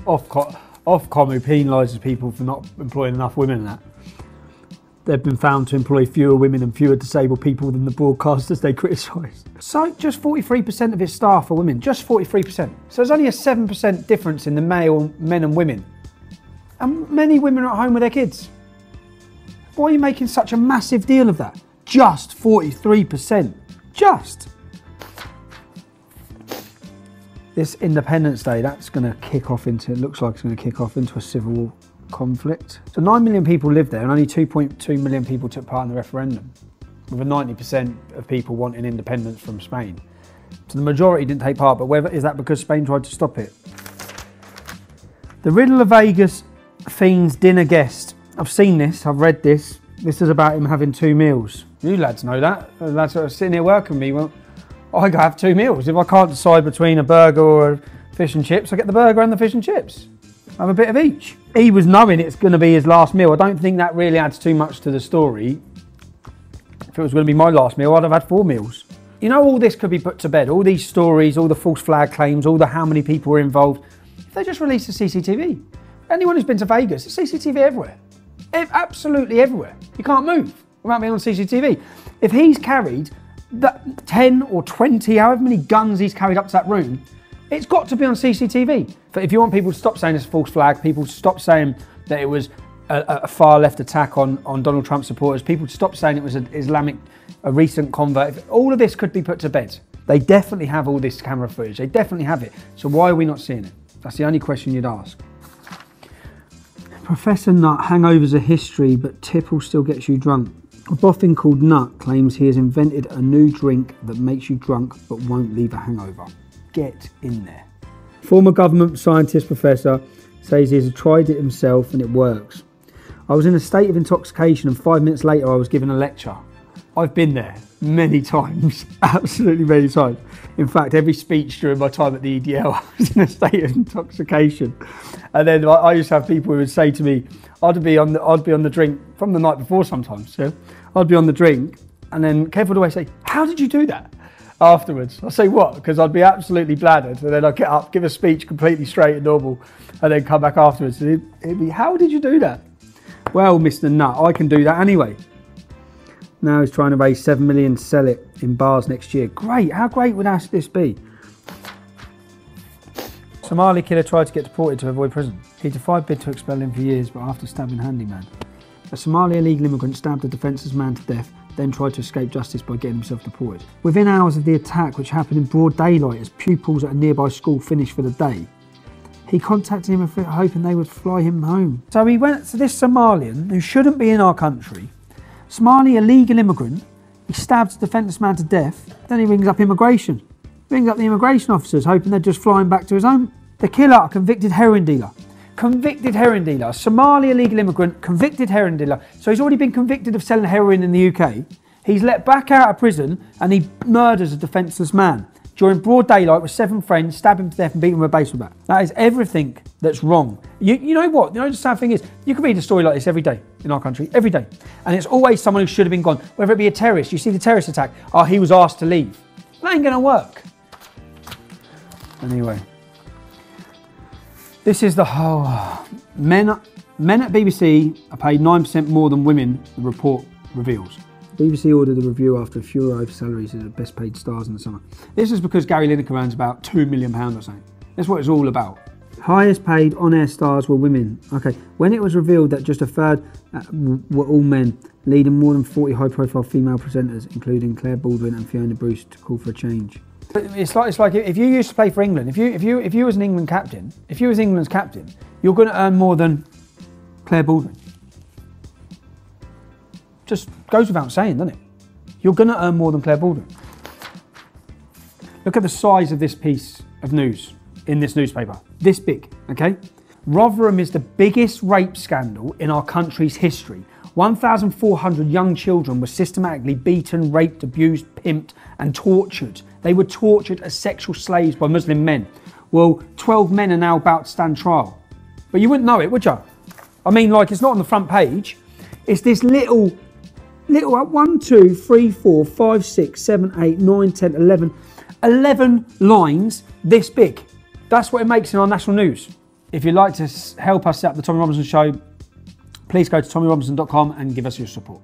Ofcom, who penalises people for not employing enough women and that. They've been found to employ fewer women and fewer disabled people than the broadcasters they criticise. So just 43% of its staff are women, just 43%. So there's only a 7% difference in the men and women. And many women are at home with their kids. Why are you making such a massive deal of that? Just 43%. Just. This Independence Day, that's going to kick off into, it looks like it's going to kick off into a civil conflict. So 9 million people live there and only 2.2 million people took part in the referendum, with a 90% of people wanting independence from Spain. So the majority didn't take part, but is that because Spain tried to stop it? The Riddle of Vegas Fiend's dinner guest. I've seen this, I've read this. This is about him having 2 meals. You lads know that. The lads that are sitting here working with me, well, I go have 2 meals. If I can't decide between a burger or a fish and chips, I get the burger and the fish and chips. I have a bit of each. He was knowing it's going to be his last meal. I don't think that really adds too much to the story. If it was going to be my last meal, I'd have had 4 meals. You know, all this could be put to bed. All these stories, all the false flag claims, all the how many people were involved. If they just released the CCTV. Anyone who's been to Vegas, there's CCTV everywhere. Absolutely everywhere. You can't move without being on CCTV. If he's carried 10 or 20, however many guns he's carried up to that room, it's got to be on CCTV. But if you want people to stop saying it's a false flag, people to stop saying that it was a far left attack on Donald Trump supporters, people to stop saying it was a recent convert, all of this could be put to bed. They definitely have all this camera footage. They definitely have it. So why are we not seeing it? That's the only question you'd ask. Professor Nut, hangovers are history, but tipple still gets you drunk. A boffin called Nut claims he has invented a new drink that makes you drunk but won't leave a hangover. Get in there. Former government scientist professor says he has tried it himself and it works. I was in a state of intoxication and 5 minutes later I was given a lecture. I've been there many times, absolutely many times. In fact, every speech during my time at the EDL, I was in a state of intoxication. And then I used to have people who would say to me, I'd be on the drink from the night before sometimes. Yeah? I'd be on the drink and then Kev would always say, how did you do that? Afterwards, I say what? Because I'd be absolutely bladdered and then I'd get up, give a speech completely straight and normal and then come back afterwards. And it'd be, how did you do that? Well, Mr. Nut, I can do that anyway. Now he's trying to raise 7 million to sell it in bars next year. Great, how great would this be? Somali killer tried to get deported to avoid prison. He defied bid to expel him for years, but after stabbing handyman. A Somali illegal immigrant stabbed a defenceless man to death, then tried to escape justice by getting himself deported. Within hours of the attack, which happened in broad daylight as pupils at a nearby school finished for the day, he contacted him hoping they would fly him home. So he went to this Somalian, who shouldn't be in our country, Somali illegal immigrant, he stabs a defenceless man to death, then he rings up immigration. Rings up the immigration officers, hoping they'd just fly him back to his home. The killer, a convicted heroin dealer. Convicted heroin dealer, Somali illegal immigrant, convicted heroin dealer. So he's already been convicted of selling heroin in the UK. He's let back out of prison and he murders a defenceless man. During broad daylight with 7 friends, stab him to death and beat him with a baseball bat. That is everything that's wrong. You know what? You know the sad thing is, you can read a story like this every day in our country, every day. And it's always someone who should have been gone. Whether it be a terrorist, you see the terrorist attack, oh, he was asked to leave. That ain't gonna work. Anyway. This is the whole... Men at BBC are paid 9% more than women, the report reveals. The BBC ordered a review after a furore over salaries of the best paid stars in the summer. This is because Gary Lineker earns about £2 million or something. That's what it's all about. Highest paid on-air stars were women. Okay, when it was revealed that just a third were all men, leading more than 40 high-profile female presenters, including Claire Baldwin and Fiona Bruce, to call for a change. It's like if you used to play for England, if you was an England captain, if you was England's captain, you're going to earn more than Claire Baldwin. Just goes without saying, doesn't it? You're going to earn more than Claire Baldwin. Look at the size of this piece of news in this newspaper. This big, okay? Rotherham is the biggest rape scandal in our country's history. 1,400 young children were systematically beaten, raped, abused, pimped and tortured. They were tortured as sexual slaves by Muslim men. Well, 12 men are now about to stand trial. But you wouldn't know it, would you? I mean, like, it's not on the front page. It's this little 1, 2, 3, 4, 5, 6, 7, 8, 9, 10, 11 lines this big. That's what it makes in our national news. If you'd like to help us set up the Tommy Robinson Show, please go to tommyrobinson.com and give us your support.